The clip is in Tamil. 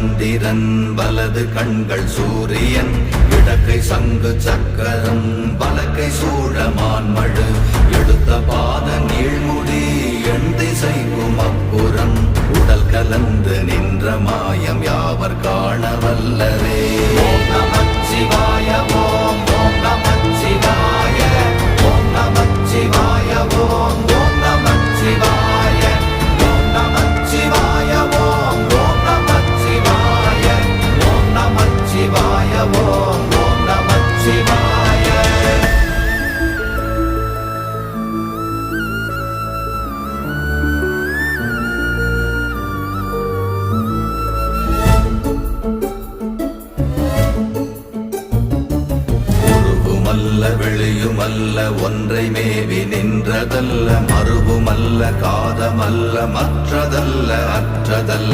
சந்திரன் வலது கண்கள் சூரியன் இடக்கை சங்கு சக்கரம் வலக்கை சூழமான்மழு எடுத்த பாத நீழ்முடி எண் திசைக்கும் அப்புறம் உடல் கலந்து நின்ற மாயம் யாவர் காண வல்லரே. ஓம் நமச்சிவாய ஓம் ஓம் நமச்சிவாய ஓம் நமச்சிவாய ஓம் ஓம் நமச்சிவாய ஓம் நமச்சிவாய ஓம் ஓம் நமச்சிவாய ஓம் நமச்சிவாய ஓம் ஓம் நமச்சிவாய. வெளியுமல்ல ஒன்றை மேவி நின்றதல்ல மறுவுமல்ல காதமல்ல மற்றதல்ல அற்றதல்ல